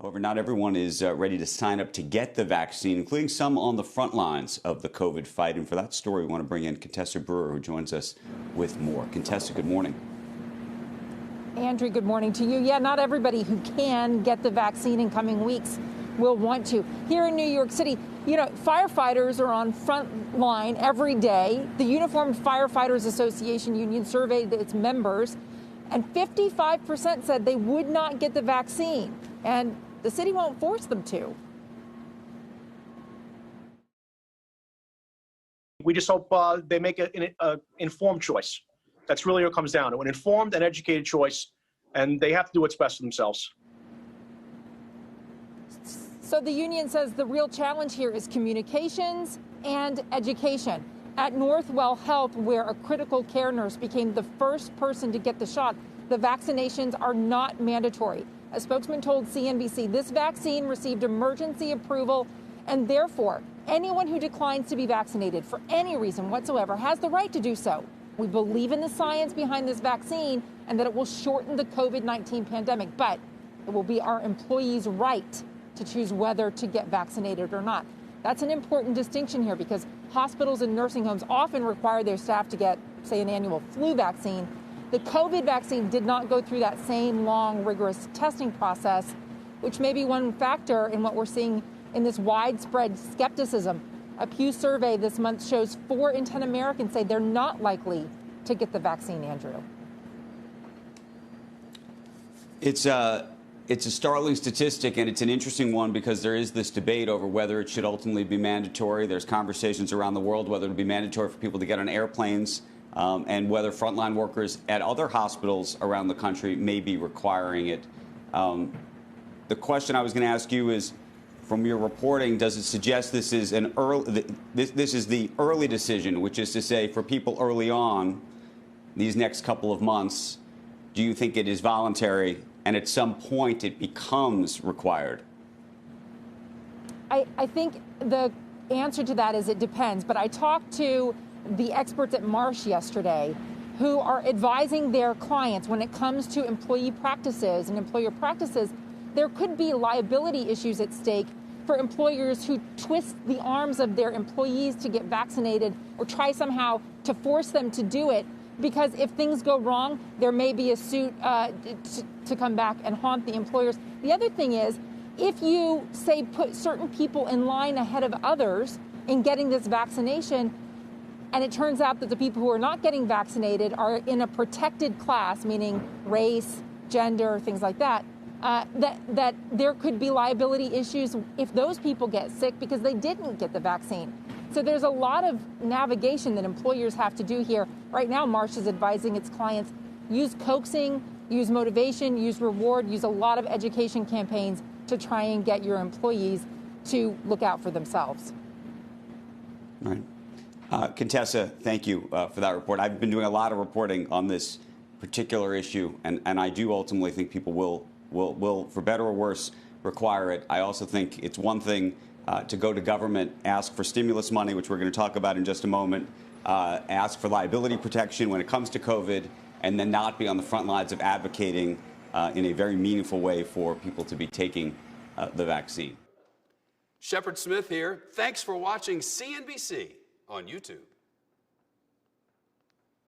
However, not everyone is ready to sign up to get the vaccine, including some on the front lines of the COVID fight. And for that story, we want to bring in Contessa Brewer, who joins us with more. Contessa, good morning. Andrew, good morning to you. Yeah, not everybody who can get the vaccine in coming weeks will want to. Here in New York City, firefighters are on front line every day. The Uniformed Firefighters Association union surveyed its members, and 55% said they would not get the vaccine, and the city won't force them to. We just hope they make an informed choice. That's really what it comes down to, an informed and educated choice, and they have to do what's best for themselves. So the union says the real challenge here is communications and education. At Northwell Health, where a critical care nurse became the first person to get the shot, the vaccinations are not mandatory. A spokesman told CNBC this vaccine received emergency approval, and therefore anyone who declines to be vaccinated for any reason whatsoever has the right to do so. We believe in the science behind this vaccine and that it will shorten the COVID-19 pandemic, but it will be our employees' right to choose whether to get vaccinated or not. That's an important distinction here because hospitals and nursing homes often require their staff to get, say, an annual flu vaccine. The COVID vaccine did not go through that same long, rigorous testing process, which may be one factor in what we're seeing in this widespread skepticism. A Pew survey this month shows 4 in 10 Americans say they're not likely to get the vaccine, Andrew. It's a startling statistic, and it's an interesting one because there is this debate over whether it should ultimately be mandatory. There's conversations around the world whether it would be mandatory for people to get on airplanes and whether frontline workers at other hospitals around the country may be requiring it. The question I was going to ask you is, from your reporting, does it suggest this is this is the early decision, which is to say for people early on, these next couple of months, do you think it is voluntary and at some point it becomes required? I think the answer to that is it depends. But I talked to the experts at Marsh yesterday who are advising their clients when it comes to employee practices and employer practices. There could be liability issues at stake for employers who twist the arms of their employees to get vaccinated or try somehow to force them to do it. Because if things go wrong, there may be a suit to come back and haunt the employers. The other thing is, if you, say, put certain people in line ahead of others in getting this vaccination, and it turns out that the people who are not getting vaccinated are in a protected class, meaning race, gender, things like that, that there could be liability issues if those people get sick because they didn't get the vaccine. So there's a lot of navigation that employers have to do here. Right now, Marsh is advising its clients use coaxing, use motivation, use reward, use a lot of education campaigns to try and get your employees to look out for themselves. All right. Contessa, thank you for that report. I've been doing a lot of reporting on this particular issue, and I do ultimately think people will, for better or worse, require it. I also think it's one thing to go to government, ask for stimulus money, which we're going to talk about in just a moment, ask for liability protection when it comes to COVID, and then not be on the front lines of advocating in a very meaningful way for people to be taking the vaccine. Shepard Smith here. Thanks for watching CNBC on YouTube.